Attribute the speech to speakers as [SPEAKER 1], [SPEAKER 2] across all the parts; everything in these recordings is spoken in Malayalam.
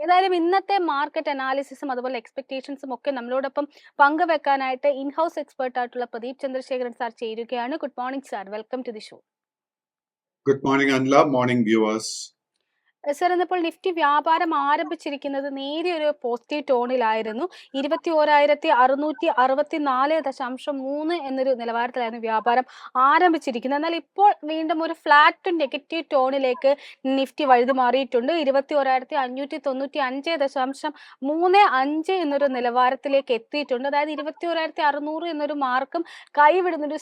[SPEAKER 1] ഏതായാലും ഇന്നത്തെ മാർക്കറ്റ് അനാലിസിസും അതുപോലെ എക്സ്പെക്ടേഷൻസും ഒക്കെ നമ്മളോടൊപ്പം പങ്കുവെക്കാനായിട്ട് ഇൻഹൗസ് എക്സ്പേർട്ട് ആയിട്ടുള്ള പ്രദീപ് ചന്ദ്രശേഖരൻ സാർ ചേരുകയാണ്. Good morning sir, welcome to the show.
[SPEAKER 2] Good morning, Anla. Morning, viewers.
[SPEAKER 1] Sir, ഇന്നിപ്പോൾ നിഫ്റ്റി വ്യാപാരം ആരംഭിച്ചിരിക്കുന്നത് നേരിയൊരു പോസിറ്റീവ് ടോണിലായിരുന്നു. 21,664.3 എന്നൊരു നിലവാരത്തിലായിരുന്നു വ്യാപാരം ആരംഭിച്ചിരിക്കുന്നത്. എന്നാൽ ഇപ്പോൾ വീണ്ടും ഒരു ഫ്ലാറ്റ് ടു നെഗറ്റീവ് ടോണിലേക്ക് നിഫ്റ്റി വഴുതി മാറിയിട്ടുണ്ട്. 21,535.35 എന്നൊരു നിലവാരത്തിലേക്ക് എത്തിയിട്ടുണ്ട്. അതായത് 21,600 എന്നൊരു മാർക്കും കൈവിടുന്നൊരു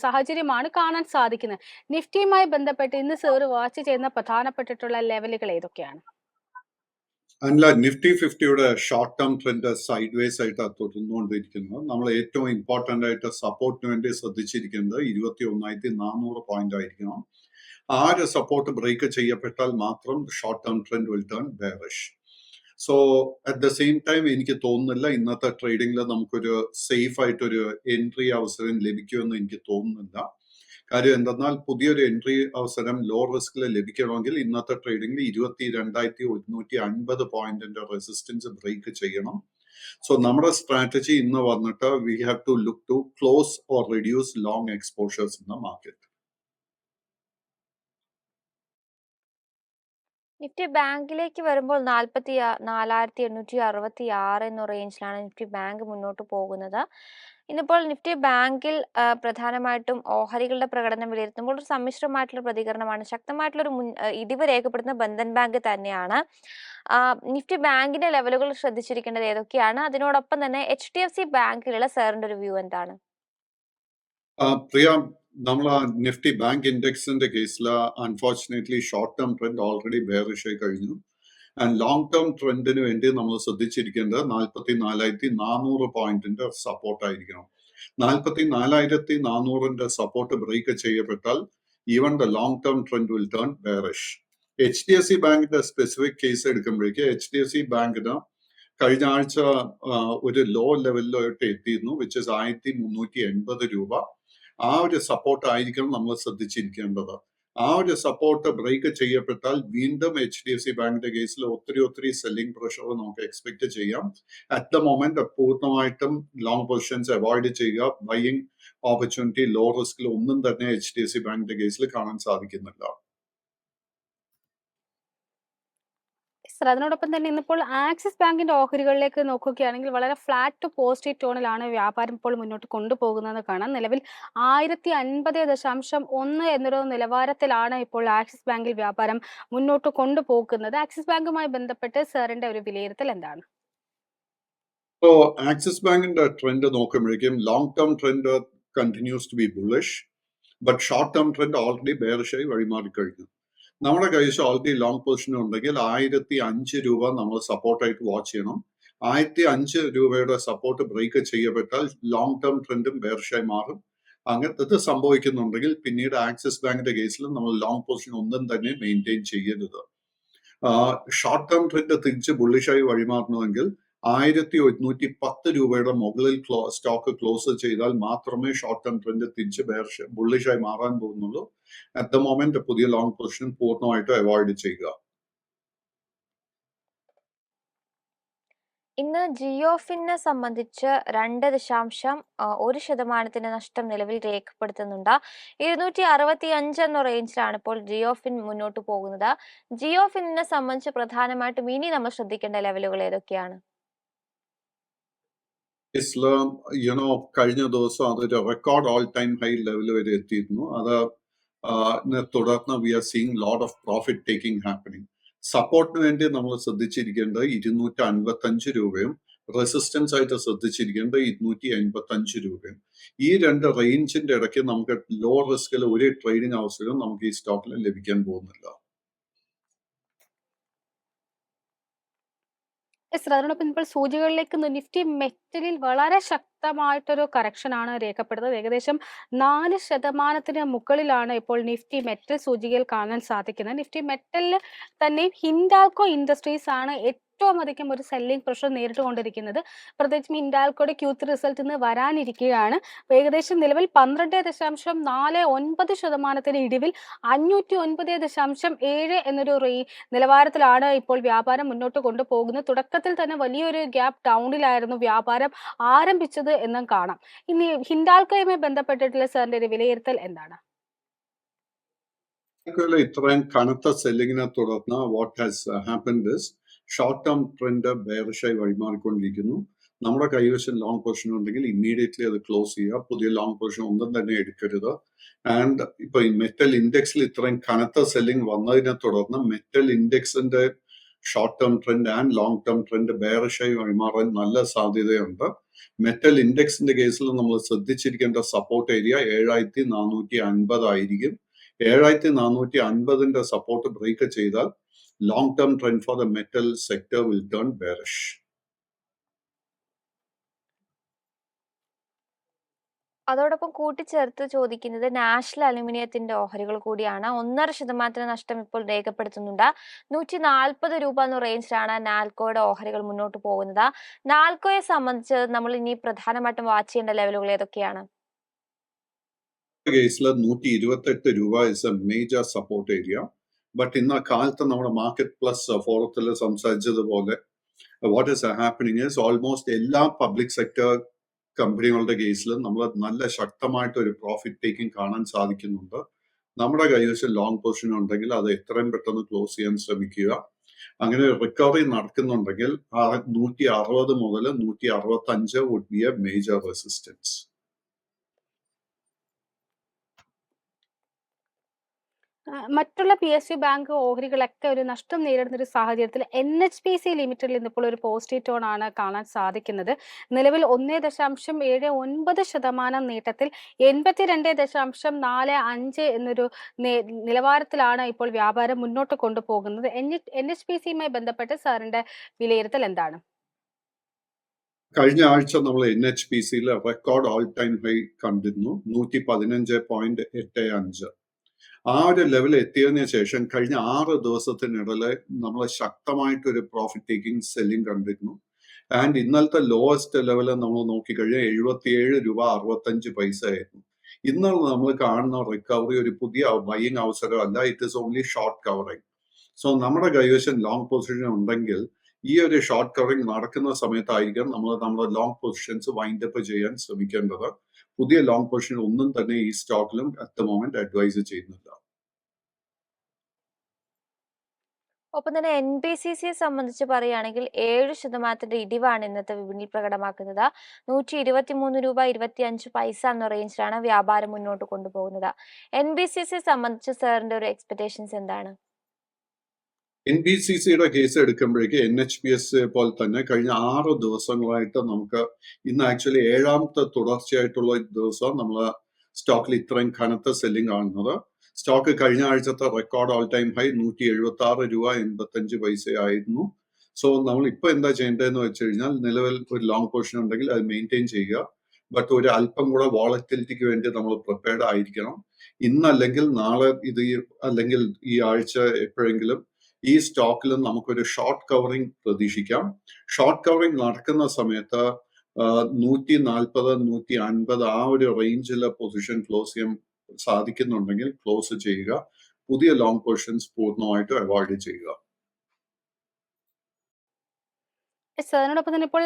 [SPEAKER 1] സാഹചര്യമാണ് കാണാൻ സാധിക്കുന്നത്. നിഫ്റ്റിയുമായി ബന്ധപ്പെട്ട് ഇന്ന് സർ വാച്ച് ചെയ്യുന്ന പ്രധാനപ്പെട്ടിട്ടുള്ള ലെവലുകൾ ഏതൊക്കെയാണ്?
[SPEAKER 2] അല്ല, നിഫ്റ്റി 50യുടെ short term trend sideways ആയിട്ട് തുടർന്നുകൊണ്ടിരിക്കുന്നു. നമ്മൾ ഏറ്റവും ഇമ്പോർട്ടന്റ് ആയിട്ട് സപ്പോർട്ടിന് വേണ്ടി ശ്രദ്ധിച്ചിരിക്കുന്നത് 21,400 പോയിന്റ് ആയിരിക്കണം. ആ ഒരു സപ്പോർട്ട് ബ്രേക്ക് ചെയ്യപ്പെട്ടാൽ മാത്രം short term trend will turn bearish. So at the same time എനിക്ക് തോന്നുന്നില്ല ഇന്നത്തെ ട്രേഡിംഗിൽ നമുക്കൊരു സേഫ് ആയിട്ടൊരു എൻട്രി അവസരം ലഭിക്കുമെന്ന് എനിക്ക് തോന്നുന്നില്ല. കാര്യം എന്തെന്നാൽ പുതിയൊരു എൻട്രി അവസരം ലോ റിസ്കിൽ ലഭിക്കണമെങ്കിൽ ഇന്നത്തെ ട്രേഡിംഗിൽ 22,150 പോയിന്റിന്റെ റെസിസ്റ്റൻസ് ബ്രേക്ക് ചെയ്യണം. സോ നമ്മുടെ സ്ട്രാറ്റജി ഇന്ന് വന്നിട്ട് we have to look to close or reduce long exposures in the market.
[SPEAKER 3] Nifty ബാങ്കിലേക്ക് വരുമ്പോൾ 44,866 എന്ന റേഞ്ചിലാണ് നിഫ്റ്റി ബാങ്ക് മുന്നോട്ട് പോകുന്നത്. ഇന്നിപ്പോൾ നിഫ്റ്റി ബാങ്കിൽ പ്രധാനമായിട്ടും ഓഹരികളുടെ പ്രകടനം വിലയിരുത്തുമ്പോൾ ഒരു സമ്മിശ്രമായിട്ടുള്ള പ്രതികരണമാണ്. ശക്തമായിട്ടുള്ളൊരു ഇടിവ് രേഖപ്പെടുത്തുന്ന ബന്ധൻ ബാങ്ക് തന്നെയാണ്. നിഫ്റ്റി ബാങ്കിന്റെ ലെവലുകൾ ശ്രദ്ധിച്ചിരിക്കേണ്ടത് ഏതൊക്കെയാണ്? അതിനോടൊപ്പം തന്നെ HDFC ബാങ്കിലുള്ള സാറിന്റെ ഒരു വ്യൂ എന്താണ്?
[SPEAKER 2] പ്രിയ, നമ്മൾ നിഫ്റ്റി ബാങ്ക് ഇൻഡെക്സിന്റെ കേസിൽ unfortunately short term trend already bearish ആയി കഴിഞ്ഞു. ആൻഡ് ലോങ് ടേം ട്രെൻഡിന് വേണ്ടി നമ്മൾ ശ്രദ്ധിച്ചിരിക്കേണ്ടത് 44,400 പോയിന്റിന്റെ സപ്പോർട്ട് ആയിരിക്കണം. 44,400 സപ്പോർട്ട് ബ്രേക്ക് ചെയ്യപ്പെട്ടാൽ even the long term trend will turn bearish. HDFC ബാങ്കിന്റെ സ്പെസിഫിക് കേസ് എടുക്കുമ്പോഴേക്ക് HDFC ബാങ്കിന് കഴിഞ്ഞ ആഴ്ച ഒരു ലോ ലെവലിലോട്ട് എത്തിയിരുന്നു, വിച്ച് ഇസ് 1,380 രൂപ. ആ ഒരു സപ്പോർട്ട് ആയിരിക്കണം നമ്മൾ ശ്രദ്ധിച്ചിരിക്കേണ്ടത്. ആ ഒരു സപ്പോർട്ട് ബ്രേക്ക് ചെയ്യപ്പെട്ടാൽ വീണ്ടും HDFC ബാങ്കിന്റെ കേസിൽ ഒത്തിരി സെല്ലിംഗ് പ്രഷർ നമുക്ക് എക്സ്പെക്ട് ചെയ്യാം. അറ്റ് ദ മൊമെന്റ് പൂർണ്ണമായിട്ടും ലോങ് പൊസിഷൻസ് അവോയ്ഡ് ചെയ്യുക. ബൈയിങ് ഓപ്പർച്യൂണിറ്റി ലോ റിസ്കിൽ ഒന്നും തന്നെ HDFC ബാങ്കിന്റെ കേസിൽ കാണാൻ സാധിക്കുന്നില്ല.
[SPEAKER 1] അതിനോടൊപ്പം തന്നെ ഇന്നിപ്പോൾ ആക്സിസ് ബാങ്കിന്റെ ഓഹരികളിലേക്ക് നോക്കുകയാണെങ്കിൽ വളരെ ഫ്ലാറ്റ് ടു പോസിറ്റീവ് ടോണിലാണ് വ്യാപാരം ഇപ്പോൾ മുന്നോട്ട് കൊണ്ടുപോകുന്നത് കാണാം. നിലവിൽ 1,050.1 എന്നൊരു നിലവാരത്തിലാണ് ഇപ്പോൾ ആക്സിസ് ബാങ്കിൽ വ്യാപാരം മുന്നോട്ട് കൊണ്ടുപോകുന്നത്. ആക്സിസ് ബാങ്കുമായി ബന്ധപ്പെട്ട് സാറിന്റെ ഒരു വിലയിരുത്തൽ എന്താണ്?
[SPEAKER 2] ആക്സിസ് ബാങ്കിന്റെ ട്രെൻഡ് നോക്കുമ്പോഴേക്കും long term trend continues to be bullish, but short term trend already ബെയറിഷായി വഴിമാറിക്കഴിഞ്ഞു. നമ്മുടെ കൈവശം ഓൾറെഡി ലോങ് പൊസിഷൻ ഉണ്ടെങ്കിൽ 1,005 രൂപ നമ്മൾ സപ്പോർട്ടായിട്ട് വാച്ച് ചെയ്യണം. 1,005 രൂപയുടെ സപ്പോർട്ട് ബ്രേക്ക് ചെയ്യപ്പെട്ടാൽ ലോങ് ടേം ട്രെൻഡും ബെയറിഷായി മാറും. അങ്ങനത്തെ സംഭവിക്കുന്നുണ്ടെങ്കിൽ പിന്നീട് ആക്സിസ് ബാങ്കിന്റെ കേസിൽ നമ്മൾ ലോങ് പൊസിഷൻ ഒന്നും തന്നെ മെയിൻറ്റെയിൻ ചെയ്യരുത്. ഷോർട്ട് ടേം ട്രെൻഡ് തിരിച്ച് ബുള്ളിഷായി വഴിമാറണമെങ്കിൽ 1,110 രൂപയുടെ മുകളിൽ സ്റ്റോക്ക് ക്ലോസ് ചെയ്താൽ മാത്രമേ ഷോർട്ട് ടേം ട്രെൻഡ് തിരിച്ച് ബുള്ളിഷായി മാറാൻ പോകുന്നുള്ളൂ. അറ്റ് ദ മൊമെന്റ് പുതിയ ലോങ് പൊസിഷൻ പൂർണ്ണമായിട്ട് അവോയ്ഡ് ചെയ്യുക.
[SPEAKER 3] ഇന്ന് ജിയോഫിനെ സംബന്ധിച്ച് 2.1% നഷ്ടം നിലവിൽ രേഖപ്പെടുത്തുന്നുണ്ട്. 265 എന്ന റേഞ്ചിലാണ് ഇപ്പോൾ ജിയോഫിൻ മുന്നോട്ട് പോകുന്നത്. ജിയോഫിനെ സംബന്ധിച്ച് പ്രധാനമായിട്ടും ഇനി നമ്മൾ ശ്രദ്ധിക്കേണ്ട ലെവലുകൾ ഏതൊക്കെയാണ്?
[SPEAKER 2] കഴിഞ്ഞ ദിവസം അതൊരു record all time high level വരെ എത്തിയിരുന്നു. അത് തുടർന്ന് we are seeing lot of profit taking happening. സപ്പോർട്ടിന് വേണ്ടി നമ്മൾ ശ്രദ്ധിച്ചിരിക്കേണ്ടത് 255 രൂപയും റെസിസ്റ്റൻസ് ആയിട്ട് ശ്രദ്ധിച്ചിരിക്കേണ്ടത് 285 രൂപയും. ഈ രണ്ട് റേഞ്ചിന്റെ ഇടയ്ക്ക് നമുക്ക് ലോ റിസ്കിൽ ഒരു ട്രേഡിംഗ് അവസരവും നമുക്ക് ഈ സ്റ്റോക്കിൽ ലഭിക്കാൻ പോകുന്നില്ല.
[SPEAKER 1] അതിനോടൊപ്പം ഇപ്പോൾ സൂചികളിലേക്ക് നിഫ്റ്റി മെറ്റലിൽ വളരെ ശക്തമായിട്ടൊരു കറക്ഷനാണ് രേഖപ്പെടുന്നത്. ഏകദേശം 4% മുകളിലാണ് ഇപ്പോൾ നിഫ്റ്റി മെറ്റൽ സൂചികയിൽ കാണാൻ സാധിക്കുന്നത്. നിഫ്റ്റി മെറ്റലിൽ തന്നെ ഹിൻഡാൽകോ ഇൻഡസ്ട്രീസ് ആണ് ഏറ്റവും ഏറ്റവും അധികം ഒരു സെല്ലിംഗ് പ്രഷർ നേരിട്ടുകൊണ്ടിരിക്കുന്നത്. പ്രത്യേകിച്ചും ഹിൻഡാൽകോയുടെ Q3 റിസൾട്ട് ഇന്ന് വരാനിരിക്കുകയാണ്. ഏകദേശം നിലവിൽ 12.49% ഇടിവിൽ 509.7 എന്നൊരു നിലവാരത്തിലാണ് ഇപ്പോൾ വ്യാപാരം മുന്നോട്ട് കൊണ്ടുപോകുന്നത്. തുടക്കത്തിൽ തന്നെ വലിയൊരു ഗ്യാപ്പ് ഡൗണിലായിരുന്നു വ്യാപാരം ആരംഭിച്ചത് എന്നും കാണാം. ഇനി ഹിൻഡാൽകോയുമായി ബന്ധപ്പെട്ടിട്ടുള്ള സാറിന്റെ ഒരു വിലയിരുത്തൽ എന്താണ്?
[SPEAKER 2] ഇത്രയും കനത്ത സെല്ലിങ്ങിനെ തുടർന്ന് what has happened is short term trend ബെയറിഷായി വഴിമാറിക്കൊണ്ടിരിക്കുന്നു. നമ്മുടെ കൈവശം ലോങ് പൊസിഷൻ ഉണ്ടെങ്കിൽ ഇമ്മീഡിയറ്റ്ലി അത് ക്ലോസ് ചെയ്യുക. പുതിയ ലോങ് പൊസിഷൻ ഒന്നും തന്നെ എടുക്കരുത്. ആൻഡ് ഇപ്പൊ ഈ മെറ്റൽ ഇൻഡെക്സിൽ ഇത്രയും കനത്ത സെല്ലിംഗ് വന്നതിനെ തുടർന്ന് മെറ്റൽ ഇൻഡെക്സിന്റെ short term trend and long term trend ബെയറിഷായി വഴിമാറാൻ നല്ല സാധ്യതയുണ്ട്. മെറ്റൽ ഇൻഡെക്സിന്റെ കേസിൽ നമ്മൾ ശ്രദ്ധിച്ചിരിക്കേണ്ട സപ്പോർട്ട് ഏരിയ 7450 ആയിരിക്കും. 7450 സപ്പോർട്ട് ബ്രേക്ക് ചെയ്താൽ long term trend for the metal sector will turn bearish.
[SPEAKER 3] അതോടൊപ്പം കൂട്ടിച്ചേർത്ത് ചോദിക്കുന്നത് നാഷണൽ അലുമിനിയത്തിന്റെ ഓഹരികൾ കൂടിയാണ്. 1.5% നഷ്ടം ഇപ്പോൾ രേഖപ്പെടുത്തുന്നുണ്ട്. 140 രൂപ എന്ന റേഞ്ചിലാണ് നാൽക്കോയുടെ ഓഹരികൾ മുന്നോട്ട് പോകുന്നത്. നാൽക്കോയെ സംബന്ധിച്ച് നമ്മൾ ഇനി പ്രധാനമായിട്ടും വാച്ച് ചെയ്യേണ്ട ലെവലുകൾ ഏതൊക്കെയാണ്?
[SPEAKER 2] കേസിൽ 128 രൂപ is a major support area. But ഇന്ന് കാലത്ത് നമ്മുടെ മാർക്കറ്റ് പ്ലസ് ഫോറത്തിൽ സംസാരിച്ചതുപോലെ what is happening is almost എല്ലാ പബ്ലിക് സെക്ടർ കമ്പനികളുടെ കേസിൽ നമ്മൾ നല്ല ശക്തമായിട്ട് ഒരു പ്രോഫിറ്റ് ടേക്കിംഗ് കാണാൻ സാധിക്കുന്നുണ്ട്. നമ്മുടെ കൈവശം ലോങ് പൊസിഷൻ ഉണ്ടെങ്കിൽ അത് എത്രയും പെട്ടെന്ന് ക്ലോസ് ചെയ്യാൻ ശ്രമിക്കുക. അങ്ങനെ റിക്കവറി നടക്കുന്നുണ്ടെങ്കിൽ 160 മുതൽ 165 would be a major resistance.
[SPEAKER 1] മറ്റുള്ള PSU ബാങ്ക് ഓഹരികളൊക്കെ ഒരു നഷ്ടം നേരിടുന്ന ഒരു സാഹചര്യത്തിൽ NHPC ലിമിറ്റഡിൽ ഇന്നിപ്പോൾ ഒരു പോസിറ്റീവ് ടോൺ ആണ് കാണാൻ സാധിക്കുന്നത്. നിലവിൽ 1.79% നേട്ടത്തിൽ 82.45 എന്നൊരു നിലവാരത്തിലാണ് ഇപ്പോൾ വ്യാപാരം മുന്നോട്ട് കൊണ്ടുപോകുന്നത്. NHPCയുമായി ബന്ധപ്പെട്ട് സാറിന്റെ വിലയിരുത്തൽ എന്താണ്?
[SPEAKER 2] കഴിഞ്ഞ ആഴ്ച നമ്മൾ NHPCയിൽ റെക്കോർഡ് ഓൾ ടൈം ഹൈ കണ്ടിരുന്നു, 115.85. ആ ഒരു ലെവൽ എത്തിയതിനു ശേഷം കഴിഞ്ഞ 6 ദിവസത്തിനിടയിൽ നമ്മൾ ശക്തമായിട്ടൊരു പ്രോഫിറ്റ് ടേക്കിംഗ് സെല്ലിംഗ് കണ്ടിരുന്നു. ആൻഡ് ഇന്നലത്തെ ലോവസ്റ്റ് ലെവൽ നമ്മൾ നോക്കിക്കഴിഞ്ഞാൽ 77 രൂപ 65 പൈസ ആയിരുന്നു. ഇന്നാണ് നമ്മൾ കാണുന്ന റിക്കവറി ഒരു പുതിയ ബൈയിങ് അവസരമല്ല, it is only short covering. So നമ്മുടെ കൈവശം ലോങ് പൊസിഷൻ ഉണ്ടെങ്കിൽ ഈ ഒരു ഷോർട്ട് കവറിങ് നടക്കുന്ന സമയത്തായിരിക്കും നമ്മൾ നമ്മുടെ ലോങ് പൊസിഷൻസ് വൈൻഡ് അപ്പ് ചെയ്യാൻ ശ്രമിക്കേണ്ടത്. പുതിയ ലോങ് പൊസിഷൻ ഒന്നും തന്നെ ഈ സ്റ്റോക്കിലും അറ്റ് ദ മൊമെന്റ് അഡ്വൈസ് ചെയ്യുന്നില്ല.
[SPEAKER 3] ഒപ്പം തന്നെ NBCCയെ സംബന്ധിച്ച് പറയുകയാണെങ്കിൽ 7% ഇടിവാണ് ഇന്നത്തെ വിപണിയിൽ പ്രകടമാക്കുന്നത്. 123 രൂപ 25 പൈസ എന്ന റേഞ്ചിലാണ് വ്യാപാരം മുന്നോട്ട് കൊണ്ടുപോകുന്നത്. NBCCയെ സംബന്ധിച്ച് സാറിന്റെ ഒരു എക്സ്പെക്ടേഷൻസ് എന്താണ്?
[SPEAKER 2] NBCCയുടെ കേസ് എടുക്കുമ്പോഴേക്ക് NHPS പോലെ തന്നെ കഴിഞ്ഞ 6 ദിവസങ്ങളായിട്ട് നമുക്ക് ഇന്ന് ആക്ച്വലി 7ാമത്തെ തുടർച്ചയായിട്ടുള്ള ദിവസം നമ്മൾ സ്റ്റോക്കിൽ ഇത്രയും കനത്ത സെല്ലിംഗ് കാണുന്നത്. സ്റ്റോക്ക് കഴിഞ്ഞ ആഴ്ചത്തെ റെക്കോർഡ് ഓൾ ടൈം ഹൈ 176 രൂപ 85 പൈസ ആയിരുന്നു. സോ നമ്മൾ ഇപ്പൊ എന്താ ചെയ്യേണ്ടതെന്ന് വെച്ച് കഴിഞ്ഞാൽ നിലവിൽ ഒരു ലോങ് പൊസിഷൻ ഉണ്ടെങ്കിൽ അത് മെയിൻറ്റെയിൻ ചെയ്യുക. ബട്ട് ഒരു അല്പം കൂടെ വോളറ്റിലിറ്റിക്ക് വേണ്ടി നമ്മൾ പ്രിപ്പയർഡ് ആയിരിക്കണം. ഇന്നല്ലെങ്കിൽ നാളെ അല്ലെങ്കിൽ ഈ ആഴ്ച എപ്പോഴെങ്കിലും ഈ സ്റ്റോക്കിലും നമുക്കൊരു ഷോർട്ട് കവറിങ് പ്രതീക്ഷിക്കാം. ഷോർട്ട് കവറിങ് നടക്കുന്ന സമയത്ത് 140 150 ആ ഒരു റേഞ്ചിലെ പൊസിഷൻ ക്ലോസ് ചെയ്യാൻ സാധിക്കുന്നുണ്ടെങ്കിൽ ക്ലോസ് ചെയ്യുക. പുതിയ ലോങ് പൊസിഷൻസ് പൂർണ്ണമായിട്ട് അവോയ്ഡ് ചെയ്യുക.
[SPEAKER 1] സാറിനോടൊപ്പം തന്നെ ഇപ്പോൾ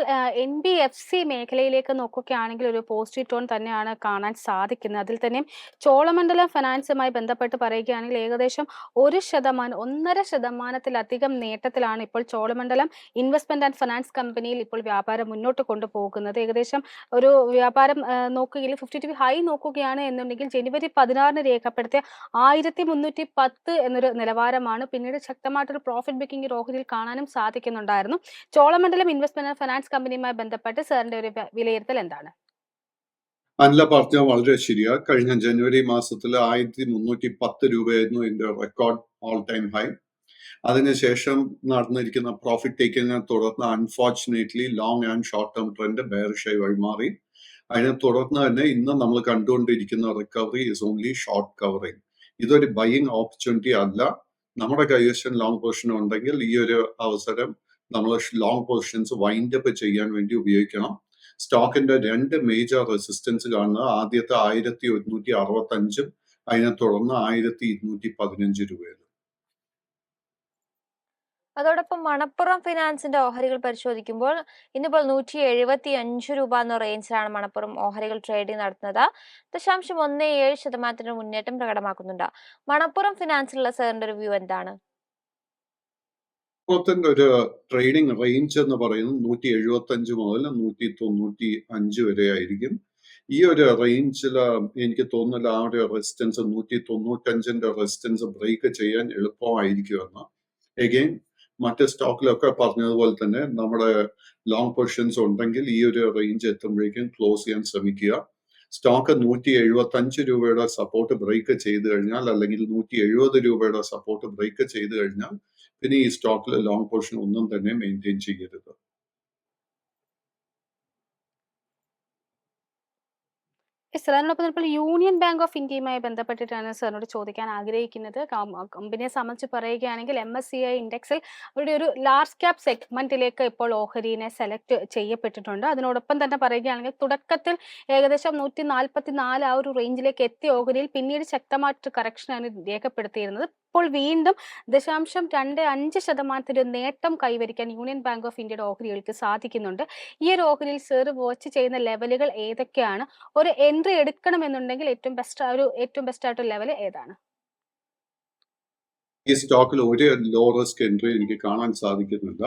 [SPEAKER 1] NBFC മേഖലയിലേക്ക് നോക്കുകയാണെങ്കിൽ ഒരു പോസിറ്റീവ് ടോൺ തന്നെയാണ് കാണാൻ സാധിക്കുന്നത്. അതിൽ തന്നെയും ചോളമണ്ഡലം ഫിനാൻസുമായി ബന്ധപ്പെട്ട് പറയുകയാണെങ്കിൽ ഏകദേശം 1.5% നേട്ടത്തിലാണ് ഇപ്പോൾ ചോളമണ്ഡലം ഇൻവെസ്റ്റ്മെന്റ് ആൻഡ് ഫിനാൻസ് കമ്പനിയിൽ ഇപ്പോൾ വ്യാപാരം മുന്നോട്ട് കൊണ്ടുപോകുന്നത്. ഏകദേശം ഒരു വ്യാപാരം നോക്കുകയിൽ 52 ഹൈ നോക്കുകയാണ് എന്നുണ്ടെങ്കിൽ ജനുവരി 16 രേഖപ്പെടുത്തിയ 1310 എന്നൊരു നിലവാരമാണ്. പിന്നീട് ശക്തമായിട്ടൊരു പ്രോഫിറ്റ് ബുക്കിംഗ് ഓഹരിയിൽ കാണാനും സാധിക്കുന്നുണ്ടായിരുന്നു. ചോളമണ്ഡലം ഇൻവെസ്റ്റ്മെന്റ് ആൻഡ് ഫിനാൻസ് കമ്പനിയുമായി ബന്ധപ്പെട്ട് സാറിന്റെ ഒരു വിലയിരുത്തൽ എന്താണ്?
[SPEAKER 2] അല്ല, പറഞ്ഞ വളരെ ശരിയാ. കഴിഞ്ഞ ജനുവരി മാസത്തിൽ 1310 രൂപയായിരുന്നു ഇതിന്റെ റെക്കോർഡ് ഓൾ ടൈം ഹൈ. അതിനുശേഷം നടന്നിരിക്കുന്ന പ്രോഫിറ്റ് ടേക്കിങ്ങിനെ തുടർന്ന് unfortunately long and short term trend ബെയറിഷായി വഴിമാറി. അതിനെ തുടർന്ന് തന്നെ ഇന്ന് നമ്മൾ കണ്ടുകൊണ്ടിരിക്കുന്ന recovery is only short covering. ഇതൊരു ബൈയിങ് ഓപ്പർച്യൂണിറ്റി അല്ല. നമ്മുടെ കൈവശം ലോങ് പൊസിഷൻ ഉണ്ടെങ്കിൽ ഈ ഒരു അവസരം നമ്മൾ ലോങ് പൊസിഷൻസ് വൈൻഡ് അപ്പ് ചെയ്യാൻ വേണ്ടി ഉപയോഗിക്കണം. സ്റ്റോക്കിന്റെ 2 മേജർ റെസിസ്റ്റൻസ് കാണുന്നത് ആദ്യത്തെ 1165 അതിനെ തുടർന്ന് 1215 രൂപയിൽ.
[SPEAKER 3] അതോടൊപ്പം മണപ്പുറം ഫിനാൻസിന്റെ ഓഹരികൾ പരിശോധിക്കുമ്പോൾ ഇന്നിപ്പോൾ 175 രൂപ എന്ന റേഞ്ചിലാണ് മണപ്പുറം ഓഹരികൾ ട്രേഡിംഗ് നടത്തുന്നത്. 0.17% മുന്നേറ്റം പ്രകടമാക്കുന്നുണ്ട്. മണപ്പുറം ഫിനാൻസിലുള്ള സാറിന്റെ ഒരു വ്യൂ എന്താണ്?
[SPEAKER 2] മൊത്തത്തിന്റെ ഒരു ട്രേഡിംഗ് റേഞ്ച് എന്ന് പറയുന്നത് 175 മുതൽ 195 വരെ ആയിരിക്കും. ഈ ഒരു റേഞ്ചിൽ എനിക്ക് തോന്നുന്നില്ല ആ ഒരു റെസിസ്റ്റൻസ് 195ന്റെ റെസിസ്റ്റൻസ് ബ്രേക്ക് ചെയ്യാൻ എളുപ്പമായിരിക്കുമെന്ന്. എഗെയിൻ മറ്റ് സ്റ്റോക്കിലൊക്കെ പറഞ്ഞതുപോലെ തന്നെ നമ്മുടെ ലോങ് പൊസിഷൻസ് ഉണ്ടെങ്കിൽ ഈ ഒരു റേഞ്ച് എത്തുമ്പോഴേക്കും ക്ലോസ് ചെയ്യാൻ ശ്രമിക്കുക. സ്റ്റോക്ക് 175 രൂപയുടെ സപ്പോർട്ട് ബ്രേക്ക് ചെയ്ത് കഴിഞ്ഞാൽ അല്ലെങ്കിൽ 170 രൂപയുടെ സപ്പോർട്ട് ബ്രേക്ക് ചെയ്ത് കഴിഞ്ഞാൽ പിന്നെ ഈ സ്റ്റോക്കിൽ ലോങ് പൊസിഷൻ ഒന്നും തന്നെ മെയിൻറ്റെയിൻ ചെയ്യരുത്.
[SPEAKER 1] സാർ അതിനൊപ്പം ഇപ്പോൾ യൂണിയൻ ബാങ്ക് ഓഫ് ഇന്ത്യയുമായി ബന്ധപ്പെട്ടിട്ടാണ് സാറിനോട് ചോദിക്കാൻ ആഗ്രഹിക്കുന്നത്. കമ്പനിയെ സംബന്ധിച്ച് പറയുകയാണെങ്കിൽ MSCI ഇൻഡെക്സിൽ അവരുടെ ഒരു ലാർജ് ക്യാപ് സെഗ്മെന്റിലേക്ക് ഇപ്പോൾ ഓഹരിനെ സെലക്ട് ചെയ്യപ്പെട്ടിട്ടുണ്ട്. അതിനോടൊപ്പം തന്നെ പറയുകയാണെങ്കിൽ തുടക്കത്തിൽ ഏകദേശം 144 ആ ഒരു റേഞ്ചിലേക്ക് എത്തിയ ഓഹരിയിൽ പിന്നീട് ശക്തമായിട്ട് കറക്ഷനാണ് രേഖപ്പെടുത്തിയിരുന്നത്. ഇപ്പോൾ വീണ്ടും 0.25% നേട്ടം കൈവരിക്കാൻ യൂണിയൻ ബാങ്ക് ഓഫ് ഇന്ത്യയുടെ ഓഹരികൾക്ക് സാധിക്കുന്നുണ്ട്. ഈ ഒരു ഓഹരിയിൽ സാർ വാച്ച് ചെയ്യുന്ന ലെവലുകൾ ഏതൊക്കെയാണ്? ഒരു എൻട്രി എടുക്കണമെന്നുണ്ടെങ്കിൽ ഏറ്റവും ബെസ്റ്റ് ആയിട്ടുള്ള ലെവൽ ഏതാണ്?
[SPEAKER 2] ഈ സ്റ്റോക്കിൽ ഒരു ലോ റിസ്ക് എൻട്രി എനിക്ക് കാണാൻ സാധിക്കുന്നില്ല.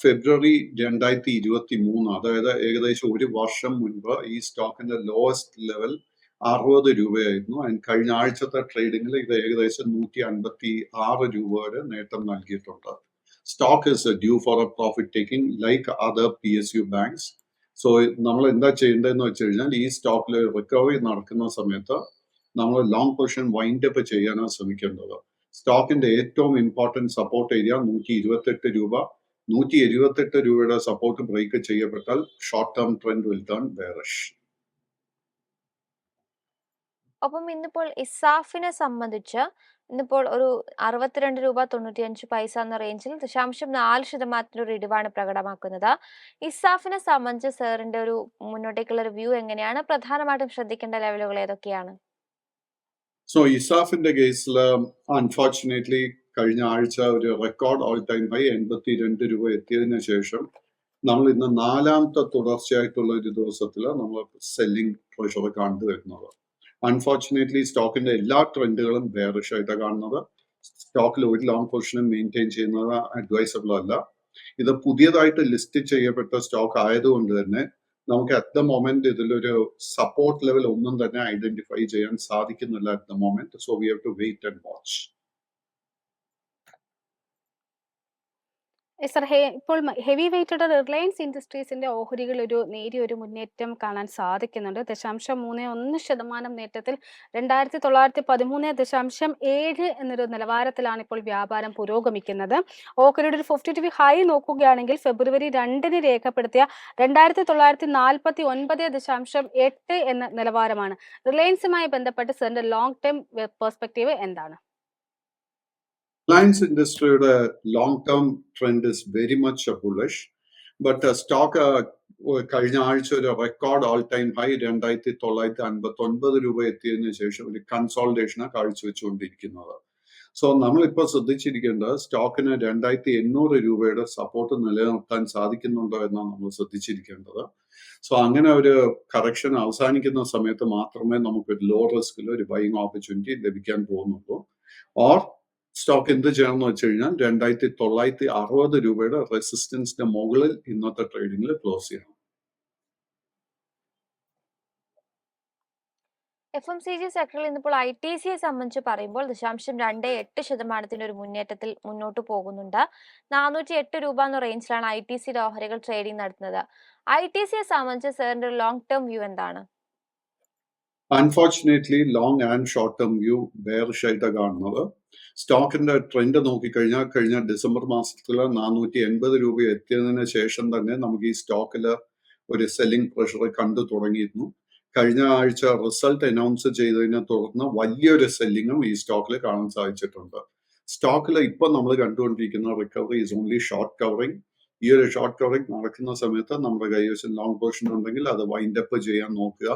[SPEAKER 2] ഫെബ്രുവരി 2023 അതായത് ഏകദേശം ഒരു വർഷം മുൻപ് ഈ സ്റ്റോക്കിന്റെ ലോവസ്റ്റ് ലെവൽ 60 രൂപയായിരുന്നു. കഴിഞ്ഞ ആഴ്ചത്തെ ട്രേഡിംഗിൽ ഇത് ഏകദേശം 156 രൂപ വരെ നേട്ടം നൽകിയിട്ടുണ്ട്. Stock is due for a profit taking like other PSU banks. So നമ്മൾ എന്താ ചെയ്യേണ്ടതെന്ന് വെച്ച് കഴിഞ്ഞാൽ ഈ സ്റ്റോക്കിൽ റിക്കവറി നടക്കുന്ന സമയത്ത് നമ്മൾ ലോങ് പൊസിഷൻ വൈൻഡ് അപ്പ് ചെയ്യാനാണ് ശ്രമിക്കേണ്ടത്. സ്റ്റോക്കിന്റെ ഏറ്റവും ഇമ്പോർട്ടന്റ് സപ്പോർട്ട് ഏരിയ 128 രൂപ. 178 രൂപയുടെ സപ്പോർട്ട് ബ്രേക്ക് ചെയ്യപ്പെട്ടാൽ short term trend will turn bearish.
[SPEAKER 3] ഒപ്പം ഇന്നിപ്പോൾ ഇസാഫിനെ സംബന്ധിച്ച് ഇന്നിപ്പോൾ ഒരു 62 രൂപ 95 പൈസ എന്ന റേഞ്ചിൽ 0.4% ഒരു ഇടിവാണ് പ്രകടമാക്കുന്നത്. ഇസാഫിനെ സംബന്ധിച്ച് സാറിന്റെ ഒരു മുന്നോട്ടേക്കുള്ള ഒരു വ്യൂ എങ്ങനെയാണ്? പ്രധാനമായിട്ടും ശ്രദ്ധിക്കേണ്ട ലെവലുകൾ ഏതൊക്കെയാണ്?
[SPEAKER 2] സോ ഇസാഫിന്റെ കേസിൽ അൺഫോർച്ചുനേറ്റ്ലി കഴിഞ്ഞ ആഴ്ച ഒരു റെക്കോർഡ് ഓൾ ടൈം ഹൈ 82 രൂപ എത്തിയതിനു ശേഷം നമ്മൾ ഇന്ന് 4ാമത്തെ തുടർച്ചയായിട്ടുള്ള ഒരു ദിവസത്തിൽ നമ്മൾ സെല്ലിംഗ് പ്രഷർ കണ്ടുവരുന്നത്. അൺഫോർച്ചുനേറ്റ്ലി സ്റ്റോക്കിന്റെ എല്ലാ ട്രെൻഡുകളും ബെയറിഷ് ആയിട്ടാണ് കാണുന്നത്. സ്റ്റോക്കിൽ ഒരു ലോങ് പൊസിഷനും മെയിൻറ്റെയിൻ ചെയ്യുന്നത് അഡ്വൈസബിൾ അല്ല. ഇത് പുതിയതായിട്ട് ലിസ്റ്റ് ചെയ്യപ്പെട്ട സ്റ്റോക്ക് ആയതുകൊണ്ട് തന്നെ നമുക്ക് അറ്റ് ദ മൊമെന്റ് ഇതിലൊരു സപ്പോർട്ട് ലെവൽ ഒന്നും തന്നെ ഐഡന്റിഫൈ ചെയ്യാൻ സാധിക്കുന്നില്ല at the moment. So we have to wait and watch.
[SPEAKER 1] Sir ഇപ്പോൾ ഹെവി വെയ്റ്റഡ് റിലയൻസ് ഇൻഡസ്ട്രീസിന്റെ ഓഹരികൾ നേരിയ ഒരു മുന്നേറ്റം കാണാൻ സാധിക്കുന്നുണ്ട്. 0.31% നേട്ടത്തിൽ 2913.7 എന്നൊരു നിലവാരത്തിലാണ് ഇപ്പോൾ വ്യാപാരം പുരോഗമിക്കുന്നത്. ഓഹരിയുടെ ഒരു 52 ഹൈ നോക്കുകയാണെങ്കിൽ ഫെബ്രുവരി 2 രേഖപ്പെടുത്തിയ 2949.8 എന്ന നിലവാരമാണ്. റിലയൻസുമായി ബന്ധപ്പെട്ട് സാറിന്റെ ലോങ് ടേം പെർസ്പെക്റ്റീവ് എന്താണ്?
[SPEAKER 2] റിലയൻസ് ഇൻഡസ്ട്രിയുടെ long term trend is very much bullish. But stock കഴിഞ്ഞ ആഴ്ച ഒരു റെക്കോർഡ് ഓൾ ടൈം ഹൈ 2959 രൂപ എത്തിയതിനു ശേഷം ഒരു കൺസോൾട്ടേഷനാണ് കാഴ്ചവെച്ചുകൊണ്ടിരിക്കുന്നത്. സോ നമ്മളിപ്പോൾ ശ്രദ്ധിച്ചിരിക്കേണ്ടത് സ്റ്റോക്കിന് 2800 രൂപയുടെ സപ്പോർട്ട് നിലനിർത്താൻ സാധിക്കുന്നുണ്ടോ എന്നാണ് നമ്മൾ ശ്രദ്ധിച്ചിരിക്കേണ്ടത്. സോ അങ്ങനെ ഒരു കറക്ഷൻ അവസാനിക്കുന്ന സമയത്ത് മാത്രമേ നമുക്കൊരു ലോ റിസ്കിൽ ഒരു ബൈങ് ഓപ്പർച്യൂണിറ്റി ലഭിക്കാൻ പോകുന്നുള്ളൂ. ഓർ സ്റ്റോക്ക് എന്ത് ചെയ്യണമെന്ന് വെച്ച് കഴിഞ്ഞാൽ 2960 രൂപയുടെ റെസിസ്റ്റൻസിന്റെ മുകളിൽ ഇന്നത്തെ ട്രേഡിംഗിൽ ക്ലോസ് ചെയ്യണം.
[SPEAKER 3] FMCG സെക്ടറിൽ ഇന്നിപ്പോൾ ITCയെ സംബന്ധിച്ച് പറയുമ്പോൾ 0.28% ഒരു മുന്നേറ്റത്തിൽ മുന്നോട്ട് പോകുന്നുണ്ട്. 408 രൂപ എന്ന റേഞ്ചിലാണ് ITCയുടെ ഓഹരികൾ ട്രേഡിംഗ് നടത്തുന്നത്. ITCയെ സംബന്ധിച്ച് സാറിന്റെ ഒരു ലോങ് ടേം വ്യൂ എന്താണ്?
[SPEAKER 2] Unfortunately long and short term view bearish ആയിട്ടാണ് കാണുന്നത്. സ്റ്റോക്കിന്റെ ട്രെൻഡ് നോക്കിക്കഴിഞ്ഞാൽ കഴിഞ്ഞ ഡിസംബർ മാസത്തിൽ 480 രൂപ എത്തിയതിനു ശേഷം തന്നെ നമുക്ക് ഈ സ്റ്റോക്കിൽ ഒരു സെല്ലിംഗ് പ്രഷർ കണ്ടു തുടങ്ങിയിരുന്നു. കഴിഞ്ഞ ആഴ്ച റിസൾട്ട് അനൗൺസ് ചെയ്തതിനെ തുടർന്ന് വലിയൊരു സെല്ലിങ്ങും ഈ സ്റ്റോക്കിൽ കാണാൻ സാധിച്ചിട്ടുണ്ട്. സ്റ്റോക്കിൽ ഇപ്പം നമ്മൾ കണ്ടുകൊണ്ടിരിക്കുന്ന recovery is only short covering. ഈ ഒരു ഷോർട്ട് കവറിങ് നടക്കുന്ന സമയത്ത് നമ്മുടെ കൈവശം ലോങ് പൊസിഷൻ ഉണ്ടെങ്കിൽ അത് വൈൻഡ് അപ്പ് ചെയ്യാൻ നോക്കുക.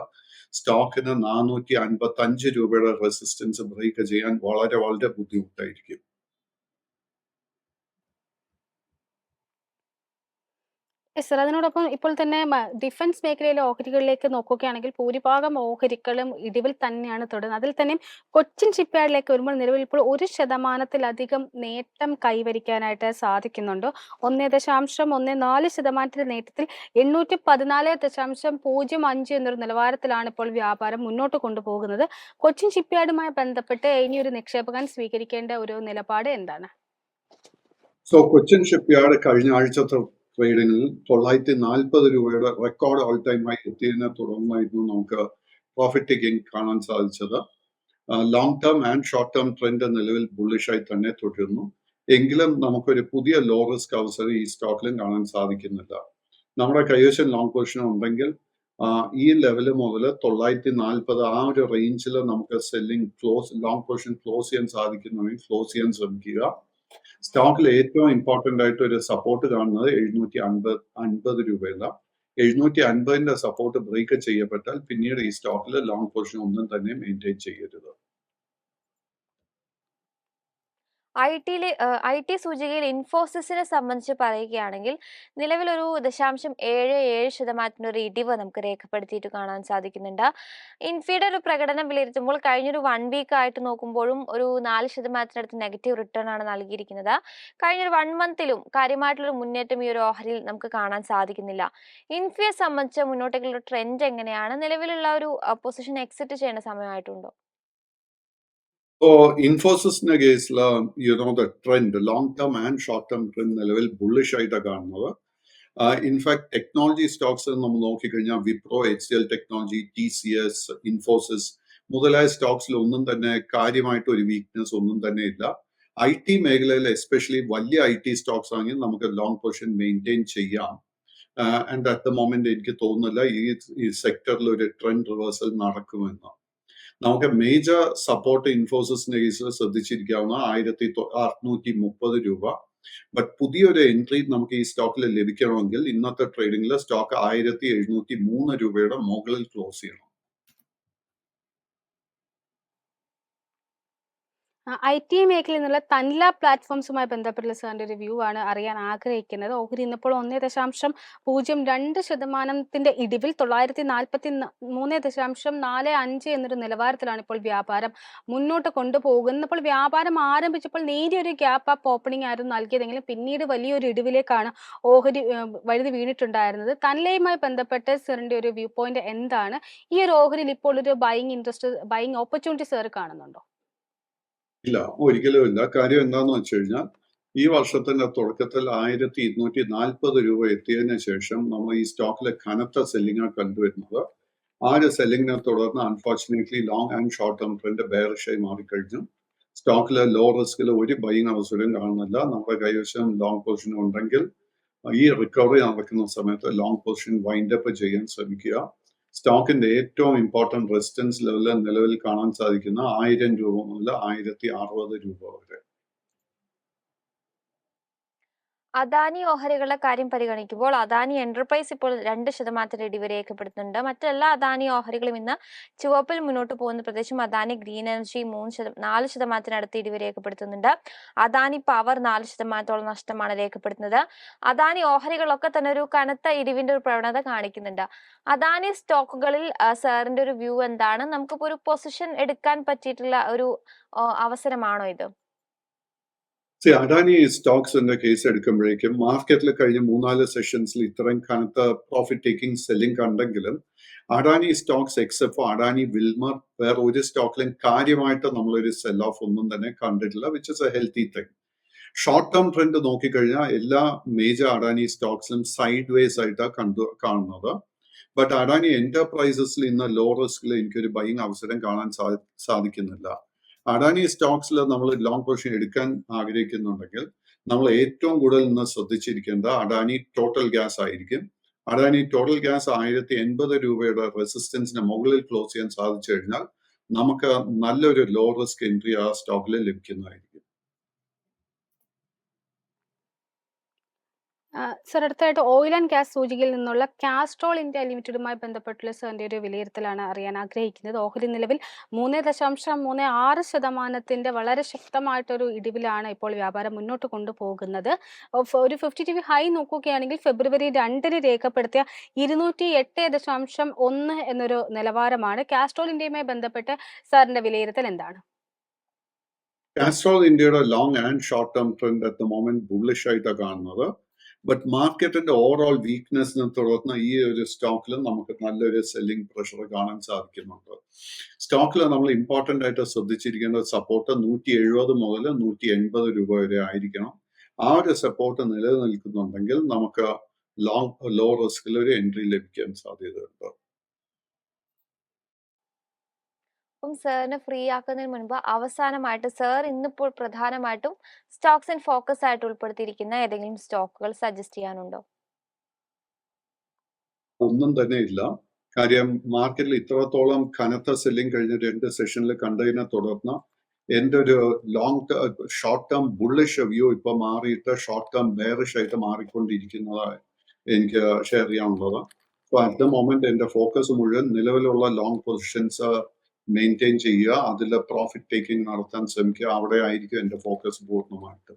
[SPEAKER 2] സ്റ്റോക്കിന് 455 രൂപയുടെ റെസിസ്റ്റൻസ് ബ്രേക്ക് ചെയ്യാൻ വളരെ വളരെ ബുദ്ധിമുട്ടായിരിക്കും.
[SPEAKER 1] സർ, അതിനോടൊപ്പം ഇപ്പോൾ തന്നെ ഡിഫൻസ് മേഖലയിലെ ഓഹരികളിലേക്ക് നോക്കുകയാണെങ്കിൽ ഭൂരിഭാഗം ഓഹരികളും ഇടിവിൽ തന്നെയാണ് തുടരുന്നത്. അതിൽ തന്നെ കൊച്ചിൻ ഷിപ്പ്യാർഡിലേക്ക് വരുമ്പോൾ നിലവിൽ ഇപ്പോൾ 1% നേട്ടം കൈവരിക്കാനായിട്ട് സാധിക്കുന്നുണ്ട്. 1.14% നേട്ടത്തിൽ 814.05 എന്നൊരു നിലവാരത്തിലാണ് ഇപ്പോൾ വ്യാപാരം മുന്നോട്ട് കൊണ്ടുപോകുന്നത്. കൊച്ചിൻ ഷിപ്പ്യാർഡുമായി ബന്ധപ്പെട്ട് ഇനിയൊരു നിക്ഷേപകൻ സ്വീകരിക്കേണ്ട ഒരു നിലപാട് എന്താണ്?
[SPEAKER 2] കൊച്ചിൻ ഷിപ്പ്യാർഡ് കഴിഞ്ഞ ആഴ്ചത്തെ ട്രേഡിങ്ങിൽ 940 രൂപയുടെ റെക്കോർഡ് ഓൾ ടൈം ആയി എത്തിയതിനെ തുടർന്നായിരുന്നു നമുക്ക് പ്രോഫിറ്റ് ടേക്കിംഗ് കാണാൻ സാധിച്ചത്. Long term and short term trend നിലവിൽ ബുള്ളിഷായി തന്നെ തുടരുന്നു. എങ്കിലും നമുക്കൊരു പുതിയ ലോ റിസ്ക് അവസരം ഈ സ്റ്റോക്കിലും കാണാൻ സാധിക്കുന്നില്ല. നമ്മുടെ കൈവശം ലോങ് പൊസിഷൻ ഉണ്ടെങ്കിൽ ഈ ലെവല് മുതൽ 940 ആ ഒരു റേഞ്ചിൽ നമുക്ക് ലോങ് പൊസിഷൻ ക്ലോസ് ചെയ്യാൻ സാധിക്കുന്നുണ്ടെങ്കിൽ ക്ലോസ് ചെയ്യാൻ ശ്രമിക്കുക. സ്റ്റോക്കിൽ ഏറ്റവും ഇമ്പോർട്ടന്റ് ആയിട്ട് ഒരു സപ്പോർട്ട് കാണുന്നത് 750 രൂപയില. 750ന്റെ സപ്പോർട്ട് ബ്രേക്ക് ചെയ്യപ്പെട്ടാൽ പിന്നീട് ഈ സ്റ്റോക്കിൽ ലോങ് പൊസിഷൻ ഒന്നും തന്നെ മെയിൻറ്റെയിൻ ചെയ്യരുത്.
[SPEAKER 3] ഐ ടി സൂചികയിൽ ഇൻഫോസിസിനെ സംബന്ധിച്ച് പറയുകയാണെങ്കിൽ നിലവിൽ ഒരു 0.77% ഒരു ഇടിവ് നമുക്ക് രേഖപ്പെടുത്തിയിട്ട് കാണാൻ സാധിക്കുന്നുണ്ട്. ഇൻഫിയുടെ ഒരു പ്രകടനം വിലയിരുത്തുമ്പോൾ കഴിഞ്ഞൊരു 1 വീക്ക് ആയിട്ട് നോക്കുമ്പോഴും ഒരു 4% നെഗറ്റീവ് റിട്ടേൺ ആണ് നൽകിയിരിക്കുന്നത്. കഴിഞ്ഞൊരു 1 മന്തിലും കാര്യമായിട്ടുള്ളൊരു മുന്നേറ്റം ഈ ഒരു ഓഹരിയിൽ നമുക്ക് കാണാൻ സാധിക്കുന്നില്ല. ഇൻഫിയെ സംബന്ധിച്ച് മുന്നോട്ടേക്കുള്ള ട്രെൻഡ് എങ്ങനെയാണ്? നിലവിലുള്ള ഒരു പൊസിഷൻ എക്സിറ്റ് ചെയ്യേണ്ട സമയമായിട്ടുണ്ടോ?
[SPEAKER 2] ഇൻഫോസിസിന്റെ കേസിൽ trend long term and short term trend നിലവിൽ ബുള്ളിഷ് ആയിട്ടാണ് കാണുന്നത്. ഇൻഫാക്ട് ടെക്നോളജി സ്റ്റോക്സ് നമ്മൾ നോക്കിക്കഴിഞ്ഞാൽ Wipro, HCL technology, TCS, Infosys മുതലായ സ്റ്റോക്സിൽ ഒന്നും തന്നെ കാര്യമായിട്ട് ഒരു വീക്ക്നെസ് ഒന്നും തന്നെ ഇല്ല. IT മേഖലയിൽ എസ്പെഷ്യലി വലിയ IT സ്റ്റോക്സ് ആണെങ്കിൽ നമുക്ക് ലോങ് പൊസിഷൻ മെയിൻറ്റെയിൻ ചെയ്യാം. ആൻഡ് അറ്റ് ദ മൊമെന്റ് എനിക്ക് തോന്നുന്നില്ല ഈ സെക്ടറിൽ ഒരു ട്രെൻഡ് റിവേഴ്സൽ നടക്കുമെന്ന്. നമുക്ക് മേജർ സപ്പോർട്ട് ഇൻഫോസിസിന്റെ കേസിൽ ശ്രദ്ധിച്ചിരിക്കാവുന്ന 1630 രൂപ. ബട്ട് പുതിയൊരു എൻട്രി നമുക്ക് ഈ സ്റ്റോക്കിൽ ലഭിക്കണമെങ്കിൽ ഇന്നത്തെ ട്രേഡിംഗിൽ സ്റ്റോക്ക് 1703 രൂപയുടെ മുകളിൽ ക്ലോസ് ചെയ്യണം.
[SPEAKER 1] IT മേഖലയിൽ നിന്നുള്ള തൻല പ്ലാറ്റ്ഫോംസുമായി ബന്ധപ്പെട്ടുള്ള സാറിന്റെ ഒരു വ്യൂ ആണ് അറിയാൻ ആഗ്രഹിക്കുന്നത്. ഓഹരി ഇന്നിപ്പോൾ 1.02% ഇടിവിൽ 943.45 എന്നൊരു നിലവാരത്തിലാണ് ഇപ്പോൾ വ്യാപാരം മുന്നോട്ട് കൊണ്ടുപോകുന്നത്. ഇപ്പോൾ വ്യാപാരം ആരംഭിച്ചപ്പോൾ നേരിയൊരു ഗ്യാപ്പ് അപ്പ് ഓപ്പണിംഗ് ആയിരുന്നു നൽകിയതെങ്കിലും പിന്നീട് വലിയൊരു ഇടിവിലേക്കാണ് ഓഹരി വഴുതി വീണിട്ടുണ്ടായിരുന്നത്. തൻലയുമായി ബന്ധപ്പെട്ട് സാറിന്റെ ഒരു വ്യൂ പോയിന്റ് എന്താണ്? ഈ ഒരു ഓഹരിയിൽ ഇപ്പോൾ ഒരു ബൈയിങ് ഓപ്പർച്യൂണിറ്റി സാർ കാണുന്നുണ്ടോ?
[SPEAKER 2] ഇല്ല, ഒരിക്കലും ഇല്ല. കാര്യം എന്താന്ന് വെച്ച് കഴിഞ്ഞാൽ ഈ വർഷത്തിന്റെ തുടക്കത്തിൽ 1240 രൂപ എത്തിയതിനു ശേഷം നമ്മൾ ഈ സ്റ്റോക്കിലെ കനത്ത സെല്ലിംഗ് കണ്ടുവരുന്നത്. ആ ഒരു സെല്ലിങ്ങിനെ തുടർന്ന് unfortunately long and short term trend ബെയറിഷായി മാറിക്കഴിഞ്ഞു. സ്റ്റോക്കിലെ ലോ റിസ്കിൽ ഒരു ബൈയിങ് അവസരം കാണുന്നില്ല. നമ്മുടെ കൈവശം ലോങ് പൊസിഷൻ ഉണ്ടെങ്കിൽ ഈ റിക്കവറി നടക്കുന്ന സമയത്ത് ലോങ് പൊസിഷൻ വൈൻഡ് അപ്പ് ചെയ്യാൻ ശ്രമിക്കുക. സ്റ്റോക്കിന്റെ ഏറ്റവും ഇമ്പോർട്ടന്റ് റെസിസ്റ്റൻസ് ലെവലിൽ നിലവിൽ കാണാൻ സാധിക്കുന്ന 1000 രൂപ മുതൽ 1060 രൂപ വരെ.
[SPEAKER 3] അദാനി ഓഹരികളുടെ കാര്യം പരിഗണിക്കുമ്പോൾ അദാനി എന്റർപ്രൈസ് ഇപ്പോൾ 2% ഇടിവ് രേഖപ്പെടുത്തുന്നുണ്ട്. മറ്റെല്ലാ അദാനി ഓഹരികളും ഇന്ന് ചുവപ്പിൽ മുന്നോട്ട് പോകുന്ന പ്രദേശം അദാനി ഗ്രീൻ എനർജി 4% ഇടിവ് രേഖപ്പെടുത്തുന്നുണ്ട്. അദാനി പവർ 4% നഷ്ടമാണ് രേഖപ്പെടുത്തുന്നത്. അദാനി ഓഹരികളൊക്കെ തന്നെ ഒരു കനത്ത ഇടിവിന്റെ ഒരു പ്രവണത കാണിക്കുന്നുണ്ട്. അദാനി സ്റ്റോക്കുകളിൽ സാറിന്റെ ഒരു വ്യൂ എന്താണ്? നമുക്കിപ്പോ ഒരു പൊസിഷൻ എടുക്കാൻ പറ്റിയിട്ടുള്ള ഒരു അവസരമാണോ ഇത്?
[SPEAKER 2] അദാനി സ്റ്റോക്സിന്റെ കേസ് എടുക്കുമ്പോഴേക്കും മാർക്കറ്റിൽ കഴിഞ്ഞ 3-4 സെഷൻസിൽ ഇത്രയും കനത്ത പ്രോഫിറ്റ് ടേക്കിംഗ് സെല്ലിംഗ് കണ്ടെങ്കിലും Adani stocks except for Adani Wilmar വേറെ ഒരു സ്റ്റോക്കിലും കാര്യമായിട്ട് നമ്മളൊരു സെൽ ഓഫ് ഒന്നും തന്നെ കണ്ടിട്ടില്ല, which is A healthy thing. Short term trend നോക്കിക്കഴിഞ്ഞാൽ എല്ലാ മേജർ അദാനി സ്റ്റോക്സിലും സൈഡ് വേസ് ആയിട്ടാണ് കാണുന്നത്. ബട്ട് അദാനി എന്റർപ്രൈസസിൽ ഇന്ന് ലോ റിസ്കിൽ എനിക്കൊരു ബൈയിങ് അവസരം കാണാൻ സാധിക്കുന്നില്ല. അദാനി സ്റ്റോക്സിൽ നമ്മൾ ലോങ് പൊസിഷൻ എടുക്കാൻ ആഗ്രഹിക്കുന്നുണ്ടെങ്കിൽ നമ്മൾ ഏറ്റവും കൂടുതൽ ഇന്ന് ശ്രദ്ധിച്ചിരിക്കേണ്ടത് അദാനി ടോട്ടൽ ഗ്യാസ് ആയിരിക്കും. അദാനി ടോട്ടൽ ഗ്യാസ് 1080 രൂപയുടെ റെസിസ്റ്റൻസിന് മുകളിൽ ക്ലോസ് ചെയ്യാൻ സാധിച്ചു കഴിഞ്ഞാൽ നമുക്ക് നല്ലൊരു ലോ റിസ്ക് എൻട്രി ആ സ്റ്റോക്കിൽ ലഭിക്കുന്നതായിരിക്കും.
[SPEAKER 1] സർ, അടുത്തതായിട്ട് ഓയിൽ ആൻഡ് ഗ്യാസ് സൂചികയിൽ നിന്നുള്ള കാസ്ട്രോൾ ഇന്ത്യ ലിമിറ്റഡുമായി ബന്ധപ്പെട്ടുള്ള സാറിന്റെ ഒരു വിലയിരുത്തലാണ് അറിയാൻ ആഗ്രഹിക്കുന്നത്. ഓഹരി നിലവിൽ 3.36% വളരെ ശക്തമായിട്ടൊരു ഇടിവിലാണ് ഇപ്പോൾ വ്യാപാരം മുന്നോട്ട് കൊണ്ടുപോകുന്നത്. ഒരു 50 ഹൈ നോക്കുകയാണെങ്കിൽ ഫെബ്രുവരി 2 രേഖപ്പെടുത്തിയ 208.1 എന്നൊരു നിലവാരമാണ്. കാസ്ട്രോൾ ഇന്ത്യയുമായി ബന്ധപ്പെട്ട് സാറിന്റെ വിലയിരുത്തൽ എന്താണ്?
[SPEAKER 2] കാസ്ട്രോൾ ഇന്ത്യയുടെ long and short term trend at the moment bullish ആയിട്ടാണ് കാണുന്നത്. ബട്ട് മാർക്കറ്റിന്റെ ഓവറോൾ വീക്ക്നെസ്സിനെ തുടർന്ന് ഈ ഒരു സ്റ്റോക്കിൽ നമുക്ക് നല്ലൊരു സെല്ലിംഗ് പ്രഷർ കാണാൻ സാധിക്കുന്നുണ്ട്. സ്റ്റോക്കിൽ നമ്മൾ ഇമ്പോർട്ടൻ്റ് ആയിട്ട് ശ്രദ്ധിച്ചിരിക്കേണ്ട സപ്പോർട്ട് 170 മുതൽ 180 രൂപ വരെ ആയിരിക്കണം. ആ ഒരു സപ്പോർട്ട് നിലനിൽക്കുന്നുണ്ടെങ്കിൽ നമുക്ക് ലോ റിസ്കിൽ ഒരു എൻട്രി ലഭിക്കാൻ സാധ്യതയുണ്ട്.
[SPEAKER 3] അപ്പം സാറിന് ഫ്രീ ആക്കുന്നതിന് മുൻപ് അവസാനമായിട്ട് സാർ ഇന്നിപ്പോൾ പ്രധാനമായിട്ടും സ്റ്റോക്സ് ആൻഡ് ഫോക്കസ് ആയിട്ട് ഉൾപ്പെടുത്തിയിരിക്കുന്ന ഏതെങ്കിലും സ്റ്റോക്കുകൾ സജസ്റ്റ് ചെയ്യാനുണ്ടോ?
[SPEAKER 2] ഒന്നും തന്നെ ഇല്ല. കാര്യം മാർക്കറ്റിൽ ഇത്രത്തോളം കനത്ത സെല്ലിംഗ് കഴിഞ്ഞ 2 സെഷനിൽ കണ്ടതിനെ തുടർന്ന് എൻ്റെ ഒരു ഷോർട്ട് ടേം ബുള്ളിഷ് വ്യൂ ഇപ്പൊ മാറിയിട്ട് ഷോർട്ട് ടേം ബെയറിഷ് ആയിട്ട് മാറിക്കൊണ്ടിരിക്കുന്നതാണ് എനിക്ക് ഷെയർ ചെയ്യാനുള്ളത്. അപ്പൊ അറ്റ് ദ മൊമെന്റ് എൻ്റെ ഫോക്കസ് മുഴുവൻ നിലവിലുള്ള ലോങ് പൊസിഷൻസ് മെയിൻറ്റെയിൻ ചെയ്യുക, അതിൽ പ്രോഫിറ്റ് ടേക്കിംഗ് നടത്താൻ ശ്രമിക്കുക. അവിടെ ആയിരിക്കും എൻ്റെ ഫോക്കസ് പൂർണ്ണമായിട്ട്.